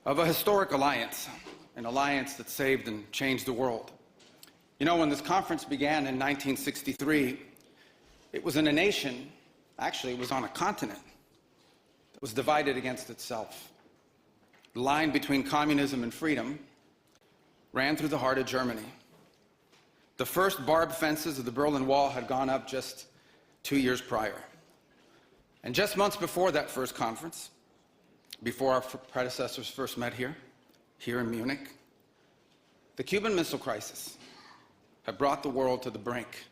of a historic alliance, an alliance that saved and changed the world. You know, when this conference began in 1963, it was in a nation, actually it was on a continent, that was divided against itself. The line between communism and freedom ran through the heart of Germany. The first barbed fences of the Berlin Wall had gone up just 2 years prior. And just months before that first conference, before our predecessors first met here in Munich, the Cuban Missile Crisis had brought the world to the brink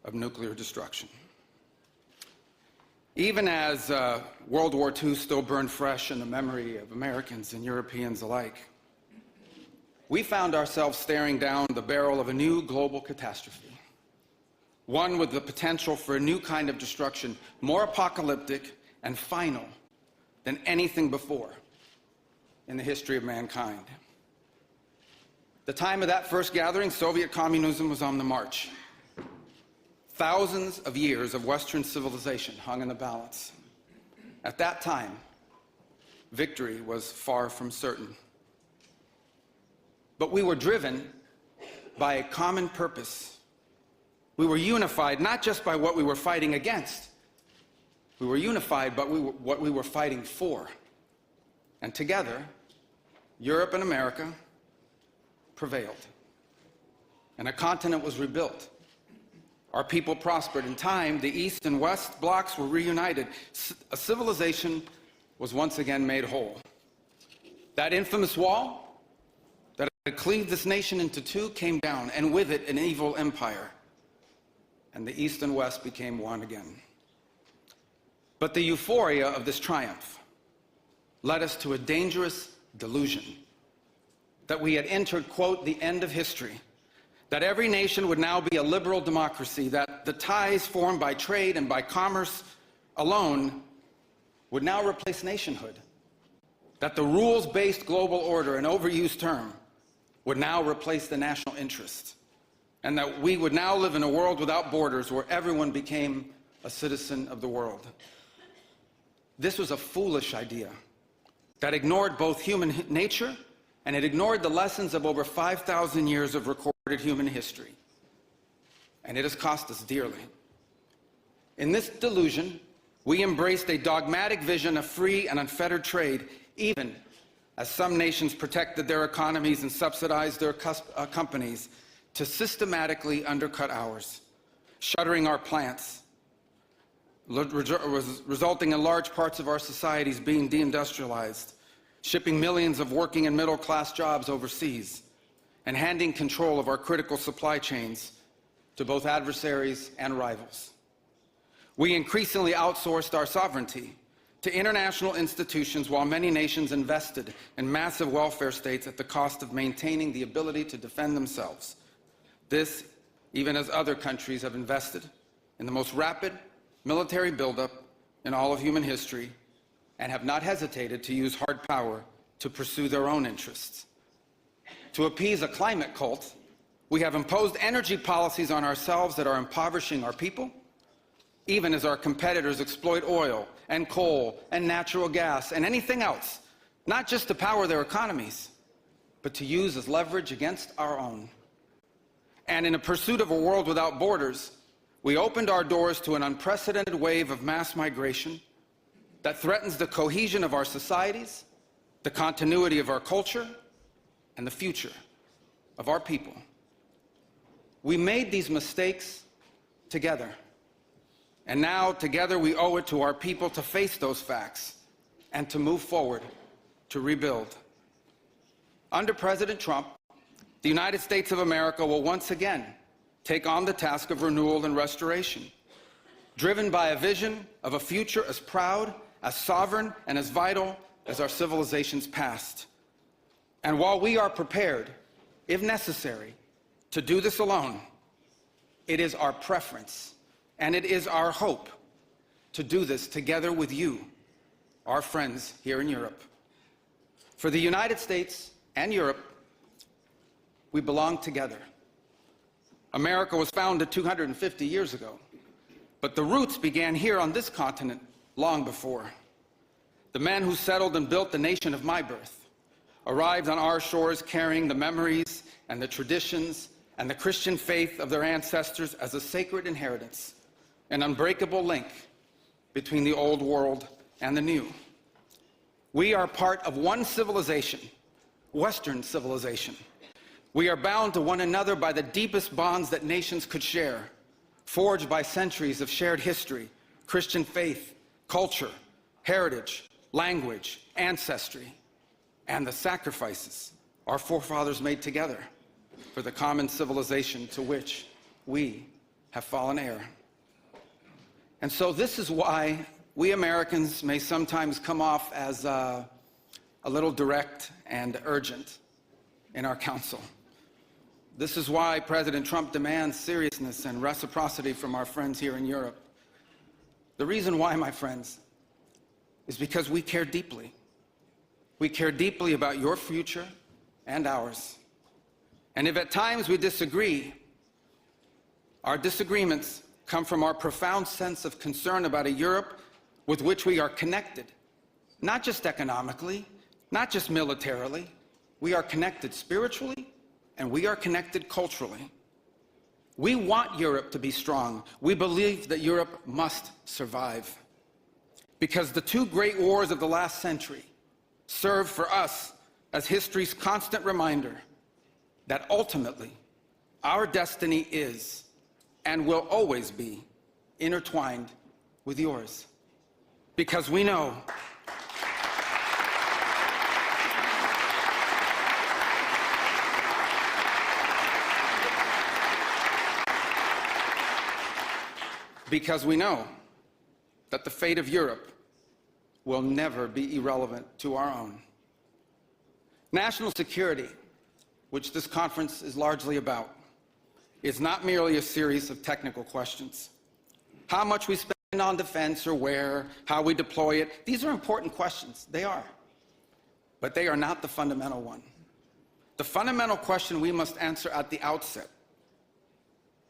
of nuclear destruction. Even as World War II still burned fresh in the memory of Americans and Europeans alike, we found ourselves staring down the barrel of a new global catastrophe, one with the potential for a new kind of destruction, more apocalyptic and final than anything before in the history of mankind. The time of that first gathering, Soviet communism was on the march. Thousands of years of Western civilization hung in the balance. At that time, victory was far from certain. But we were driven by a common purpose. We were unified not just by what we were fighting against. We were unified by what we were fighting for. And together, Europe and America prevailed. And a continent was rebuilt. Our people prospered. In time, the East and West blocks were reunited. A civilization was once again made whole. That infamous wall that had cleaved this nation into two came down, and with it an evil empire. And the East and West became one again. But the euphoria of this triumph led us to a dangerous delusion that we had entered, quote, the end of history, that every nation would now be a liberal democracy, that the ties formed by trade and by commerce alone would now replace nationhood, that the rules-based global order, an overused term, would now replace the national interest, and that we would now live in a world without borders where everyone became a citizen of the world. This was a foolish idea that ignored both human nature and it ignored the lessons of over 5,000 years of recorded human history. And it has cost us dearly. In this delusion, we embraced a dogmatic vision of free and unfettered trade, even as some nations protected their economies and subsidized their companies to systematically undercut ours, shuttering our plants, resulting in large parts of our societies being deindustrialized, shipping millions of working and middle-class jobs overseas, and handing control of our critical supply chains to both adversaries and rivals. We increasingly outsourced our sovereignty to international institutions while many nations invested in massive welfare states at the cost of maintaining the ability to defend themselves. This, even as other countries have invested in the most rapid military buildup in all of human history and have not hesitated to use hard power to pursue their own interests. To appease a climate cult, we have imposed energy policies on ourselves that are impoverishing our people, even as our competitors exploit oil and coal and natural gas and anything else, not just to power their economies, but to use as leverage against our own. And in a pursuit of a world without borders, we opened our doors to an unprecedented wave of mass migration that threatens the cohesion of our societies, the continuity of our culture, and the future of our people. We made these mistakes together. And now, together, we owe it to our people to face those facts and to move forward, to rebuild. Under President Trump, the United States of America will once again take on the task of renewal and restoration, driven by a vision of a future as proud, as sovereign, and as vital as our civilization's past. And while we are prepared, if necessary, to do this alone, it is our preference and it is our hope to do this together with you, our friends here in Europe. For the United States and Europe, we belong together. America was founded 250 years ago, but the roots began here on this continent long before. The men who settled and built the nation of my birth, arrived on our shores carrying the memories and the traditions and the Christian faith of their ancestors as a sacred inheritance, an unbreakable link between the old world and the new. We are part of one civilization, Western civilization. We are bound to one another by the deepest bonds that nations could share, forged by centuries of shared history, Christian faith, culture, heritage, language, ancestry, and the sacrifices our forefathers made together for the common civilization to which we have fallen heir. And so this is why we Americans may sometimes come off as a little direct and urgent in our counsel. This is why President Trump demands seriousness and reciprocity from our friends here in Europe. The reason why, my friends, is because we care deeply. We care deeply about your future and ours. And if at times we disagree, our disagreements come from our profound sense of concern about a Europe with which we are connected, not just economically, not just militarily. We are connected spiritually, and we are connected culturally. We want Europe to be strong. We believe that Europe must survive. Because the two great wars of the last century serve for us as history's constant reminder that ultimately our destiny is and will always be intertwined with yours. Because we know that the fate of Europe will never be irrelevant to our own. National security, which this conference is largely about, is not merely a series of technical questions. How much we spend on defense or where, how we deploy it, these are important questions. They are. But they are not the fundamental one. The fundamental question we must answer at the outset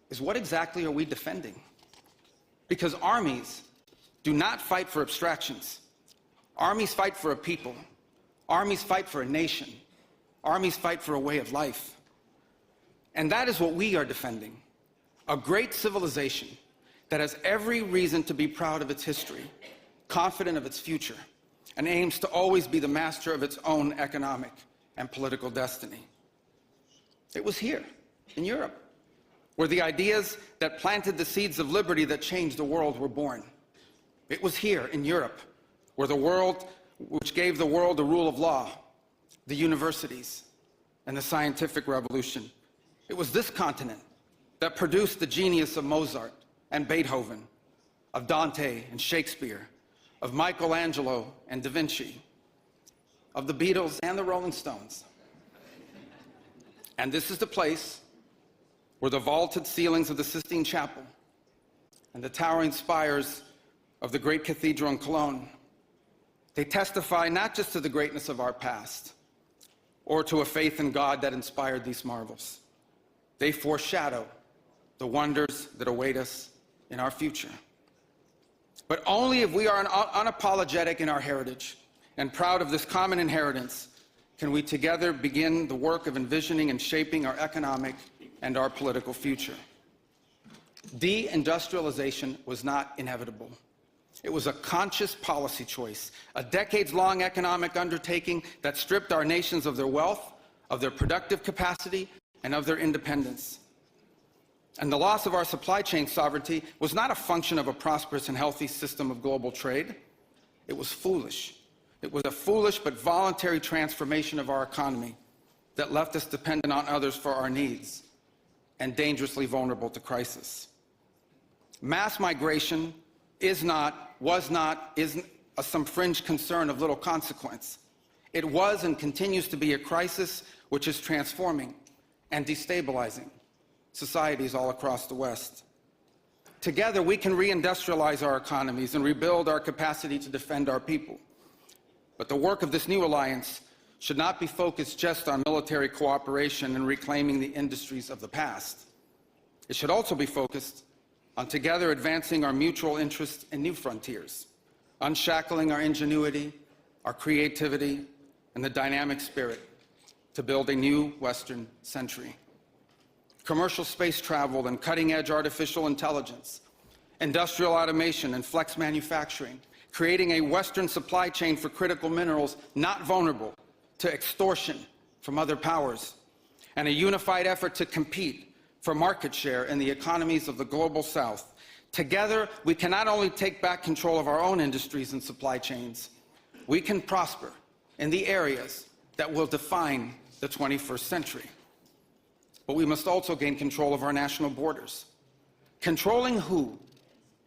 is, what exactly are we defending? Because armies do not fight for abstractions. Armies fight for a people. Armies fight for a nation. Armies fight for a way of life. And that is what we are defending, a great civilization that has every reason to be proud of its history, confident of its future, and aims to always be the master of its own economic and political destiny. It was here, in Europe, where the ideas that planted the seeds of liberty that changed the world were born. It was here, in Europe, which gave the world the rule of law, the universities, and the scientific revolution. It was this continent that produced the genius of Mozart and Beethoven, of Dante and Shakespeare, of Michelangelo and Da Vinci, of the Beatles and the Rolling Stones. And this is the place where the vaulted ceilings of the Sistine Chapel and the towering spires of the great cathedral in Cologne, they testify not just to the greatness of our past or to a faith in God that inspired these marvels. They foreshadow the wonders that await us in our future. But only if we are unapologetic in our heritage and proud of this common inheritance can we together begin the work of envisioning and shaping our economic and our political future. Deindustrialization was not inevitable. It was a conscious policy choice, a decades-long economic undertaking that stripped our nations of their wealth, of their productive capacity, and of their independence. And the loss of our supply chain sovereignty was not a function of a prosperous and healthy system of global trade. It was foolish. It was a foolish but voluntary transformation of our economy that left us dependent on others for our needs and dangerously vulnerable to crisis. Mass migration isn't some fringe concern of little consequence. It was and continues to be a crisis which is transforming and destabilizing societies all across the West. Together, we can reindustrialize our economies and rebuild our capacity to defend our people. But the work of this new alliance should not be focused just on military cooperation and reclaiming the industries of the past. It should also be focused on together advancing our mutual interests in new frontiers, unshackling our ingenuity, our creativity, and the dynamic spirit to build a new Western century. Commercial space travel and cutting-edge artificial intelligence, industrial automation and flex manufacturing, creating a Western supply chain for critical minerals not vulnerable to extortion from other powers, and a unified effort to compete for market share in the economies of the global South. Together, we can not only take back control of our own industries and supply chains, we can prosper in the areas that will define the 21st century. But we must also gain control of our national borders. Controlling who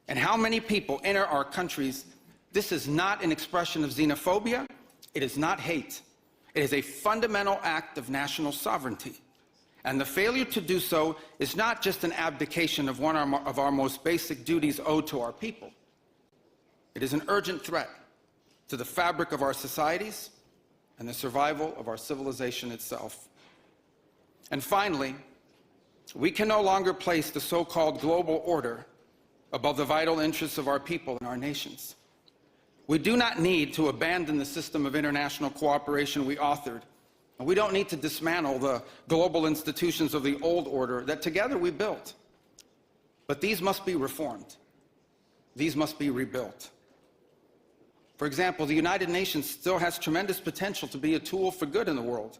and how many people enter our countries, this is not an expression of xenophobia, it is not hate. It is a fundamental act of national sovereignty. And the failure to do so is not just an abdication of one of our most basic duties owed to our people. It is an urgent threat to the fabric of our societies and the survival of our civilization itself. And finally, we can no longer place the so-called global order above the vital interests of our people and our nations. We do not need to abandon the system of international cooperation we authored, and we don't need to dismantle the global institutions of the old order that together we built. But these must be reformed. These must be rebuilt. For example, the United Nations still has tremendous potential to be a tool for good in the world.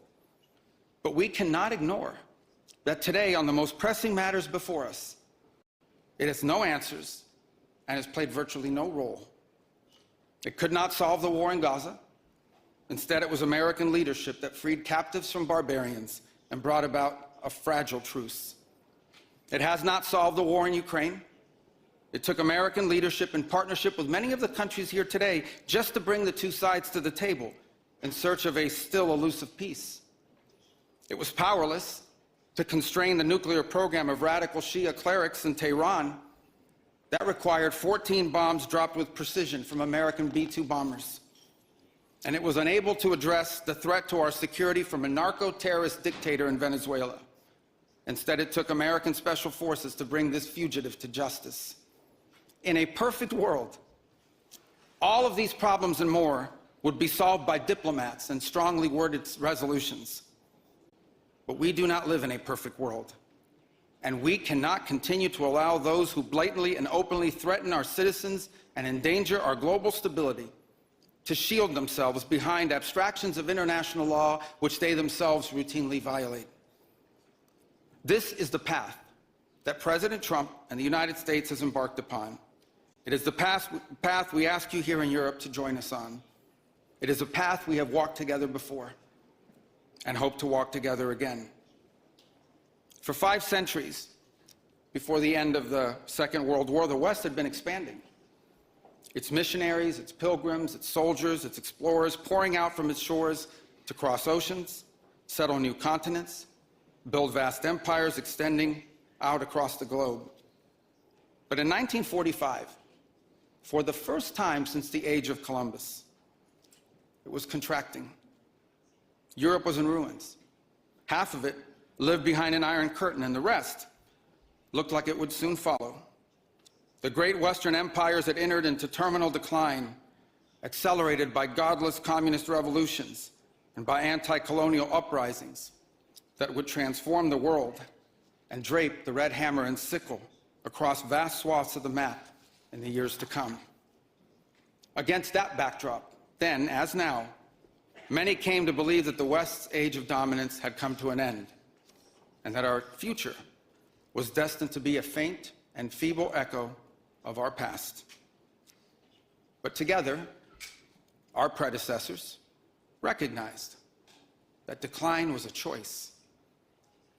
But we cannot ignore that today, on the most pressing matters before us, it has no answers and has played virtually no role. It could not solve the war in Gaza. Instead, it was American leadership that freed captives from barbarians and brought about a fragile truce. It has not solved the war in Ukraine. It took American leadership in partnership with many of the countries here today just to bring the two sides to the table in search of a still elusive peace. It was powerless to constrain the nuclear program of radical Shia clerics in Tehran. That required 14 bombs dropped with precision from American B-2 bombers. And it was unable to address the threat to our security from a narco-terrorist dictator in Venezuela. Instead, it took American special forces to bring this fugitive to justice. In a perfect world, all of these problems and more would be solved by diplomats and strongly worded resolutions. But we do not live in a perfect world. And we cannot continue to allow those who blatantly and openly threaten our citizens and endanger our global stability to shield themselves behind abstractions of international law which they themselves routinely violate. This is the path that President Trump and the United States has embarked upon. It is the path we ask you here in Europe to join us on. It is a path we have walked together before and hope to walk together again. For 5 centuries, before the end of the Second World War, the West had been expanding. Its missionaries, its pilgrims, its soldiers, its explorers pouring out from its shores to cross oceans, settle new continents, build vast empires extending out across the globe. But in 1945, for the first time since the age of Columbus, it was contracting. Europe was in ruins. Half of it lived behind an iron curtain, and the rest looked like it would soon follow. The great Western empires had entered into terminal decline, accelerated by godless communist revolutions and by anti-colonial uprisings that would transform the world and drape the red hammer and sickle across vast swaths of the map in the years to come. Against that backdrop, then as now, many came to believe that the West's age of dominance had come to an end, and that our future was destined to be a faint and feeble echo of our past. But together, our predecessors recognized that decline was a choice,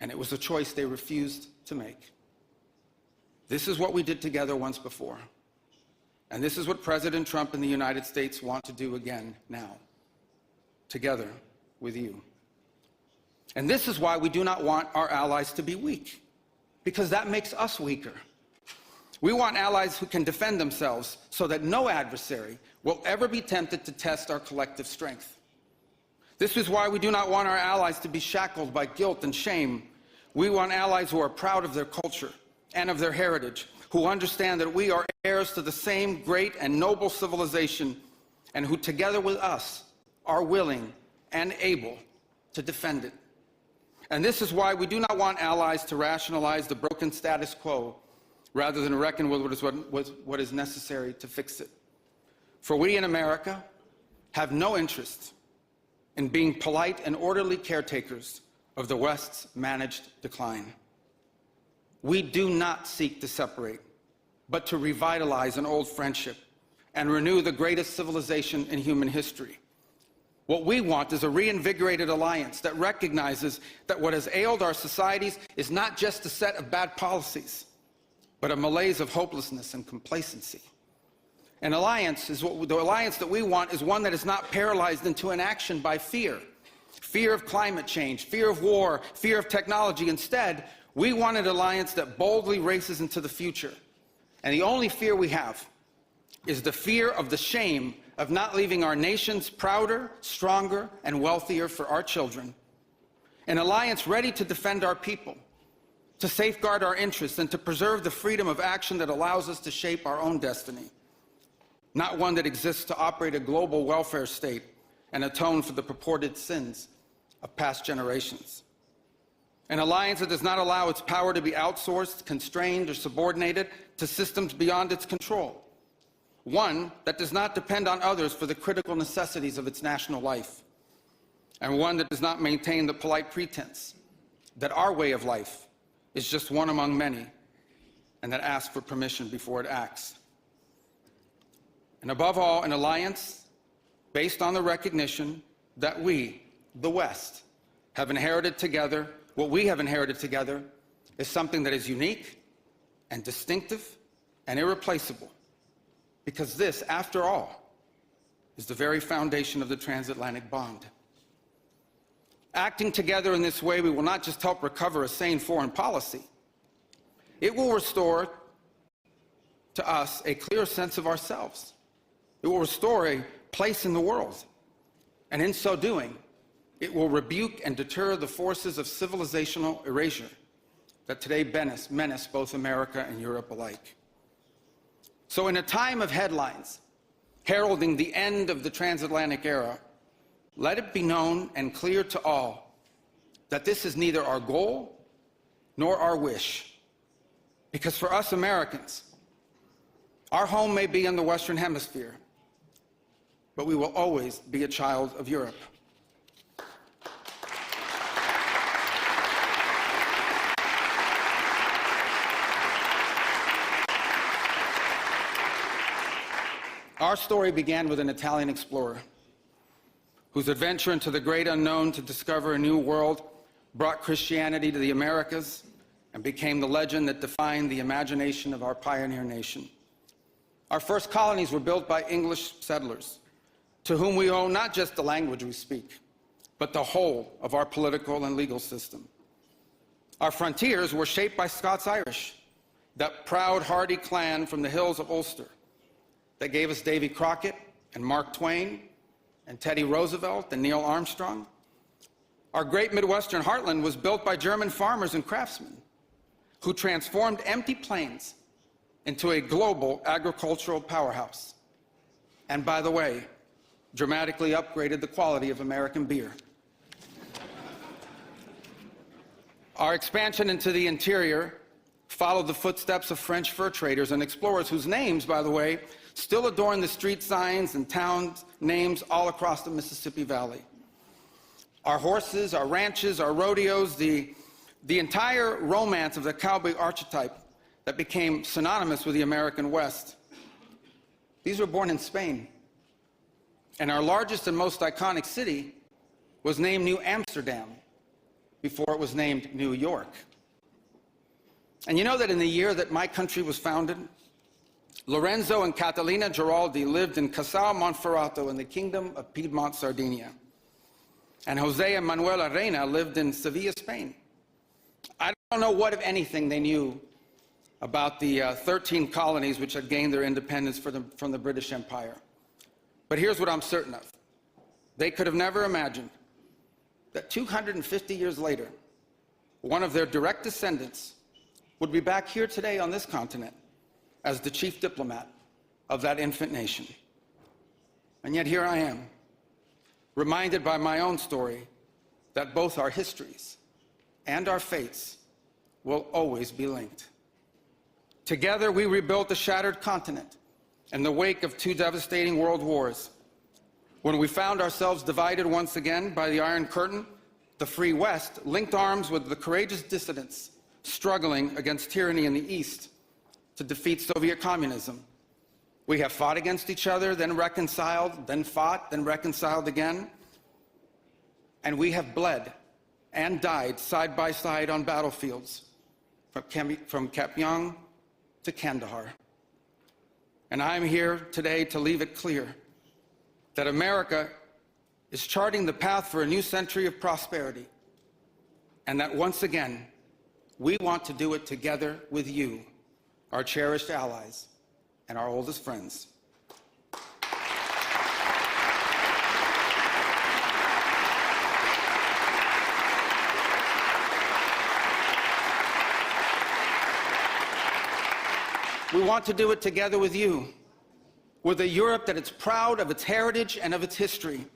and it was a choice they refused to make. This is what we did together once before, and this is what President Trump and the United States want to do again now, together with you. And this is why we do not want our allies to be weak, because that makes us weaker. We want allies who can defend themselves so that no adversary will ever be tempted to test our collective strength. This is why we do not want our allies to be shackled by guilt and shame. We want allies who are proud of their culture and of their heritage, who understand that we are heirs to the same great and noble civilization, and who together with us are willing and able to defend it. And this is why we do not want allies to rationalize the broken status quo rather than reckon with what is necessary to fix it. For we in America have no interest in being polite and orderly caretakers of the West's managed decline. We do not seek to separate, but to revitalize an old friendship and renew the greatest civilization in human history. What we want is a reinvigorated alliance that recognizes that what has ailed our societies is not just a set of bad policies, but a malaise of hopelessness and complacency. An alliance is the alliance that we want is one that is not paralyzed into inaction by fear. Fear of climate change, fear of war, fear of technology. Instead, we want an alliance that boldly races into the future. And the only fear we have is the fear of the shame of not leaving our nations prouder, stronger, and wealthier for our children. An alliance ready to defend our people, to safeguard our interests, and to preserve the freedom of action that allows us to shape our own destiny. Not one that exists to operate a global welfare state and atone for the purported sins of past generations. An alliance that does not allow its power to be outsourced, constrained, or subordinated to systems beyond its control. One that does not depend on others for the critical necessities of its national life. And one that does not maintain the polite pretense that our way of life is just one among many, and that asks for permission before it acts. And above all, an alliance based on the recognition that we, the West, have inherited together. What we have inherited together is something that is unique and distinctive and irreplaceable, because this, after all, is the very foundation of the transatlantic bond. Acting together in this way, we will not just help recover a sane foreign policy, it will restore to us a clear sense of ourselves. It will restore a place in the world. And in so doing, it will rebuke and deter the forces of civilizational erasure that today menace both America and Europe alike. So in a time of headlines heralding the end of the transatlantic era, let it be known and clear to all that this is neither our goal nor our wish. Because for us Americans, our home may be in the Western Hemisphere, but we will always be a child of Europe. Our story began with an Italian explorer whose adventure into the great unknown to discover a new world brought Christianity to the Americas and became the legend that defined the imagination of our pioneer nation. Our first colonies were built by English settlers, to whom we owe not just the language we speak, but the whole of our political and legal system. Our frontiers were shaped by Scots-Irish, that proud, hardy clan from the hills of Ulster that gave us Davy Crockett and Mark Twain and Teddy Roosevelt and Neil Armstrong. Our great Midwestern heartland was built by German farmers and craftsmen who transformed empty plains into a global agricultural powerhouse. And by the way, dramatically upgraded the quality of American beer. Our expansion into the interior followed the footsteps of French fur traders and explorers whose names, by the way, still adorn the street signs and town names all across the Mississippi Valley. Our horses, our ranches, our rodeos, the entire romance of the cowboy archetype that became synonymous with the American West. These were born in Spain. And our largest and most iconic city was named New Amsterdam before it was named New York. And you know that in the year that my country was founded, Lorenzo and Catalina Giraldi lived in Casal Monferrato in the Kingdom of Piedmont, Sardinia. And Jose and Manuela Reina lived in Sevilla, Spain. I don't know what, if anything, they knew about the 13 colonies which had gained their independence from the British Empire. But here's what I'm certain of. They could have never imagined that 250 years later, one of their direct descendants would be back here today on this continent as the chief diplomat of that infant nation. And yet here I am, reminded by my own story that both our histories and our fates will always be linked. Together, we rebuilt a shattered continent in the wake of 2 devastating world wars. When we found ourselves divided once again by the Iron Curtain, the Free West linked arms with the courageous dissidents struggling against tyranny in the East to defeat Soviet communism. We have fought against each other, then reconciled, then fought, then reconciled again. And we have bled and died side by side on battlefields, from Kapyong to Kandahar. And I'm here today to leave it clear that America is charting the path for a new century of prosperity, and that once again, we want to do it together with you, our cherished allies and our oldest friends. We want to do it together with you, with a Europe that is proud of its heritage and of its history,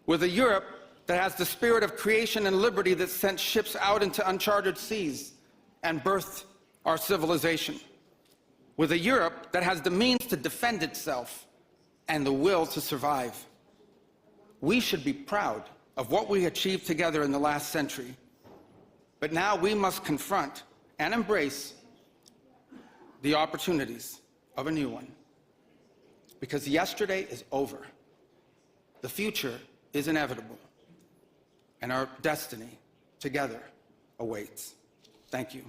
with a Europe that has the spirit of creation and liberty that sent ships out into uncharted seas and birthed our civilization, with a Europe that has the means to defend itself and the will to survive. We should be proud of what we achieved together in the last century, but now we must confront and embrace the opportunities of a new one. Because yesterday is over. The future is inevitable. And our destiny together awaits. Thank you.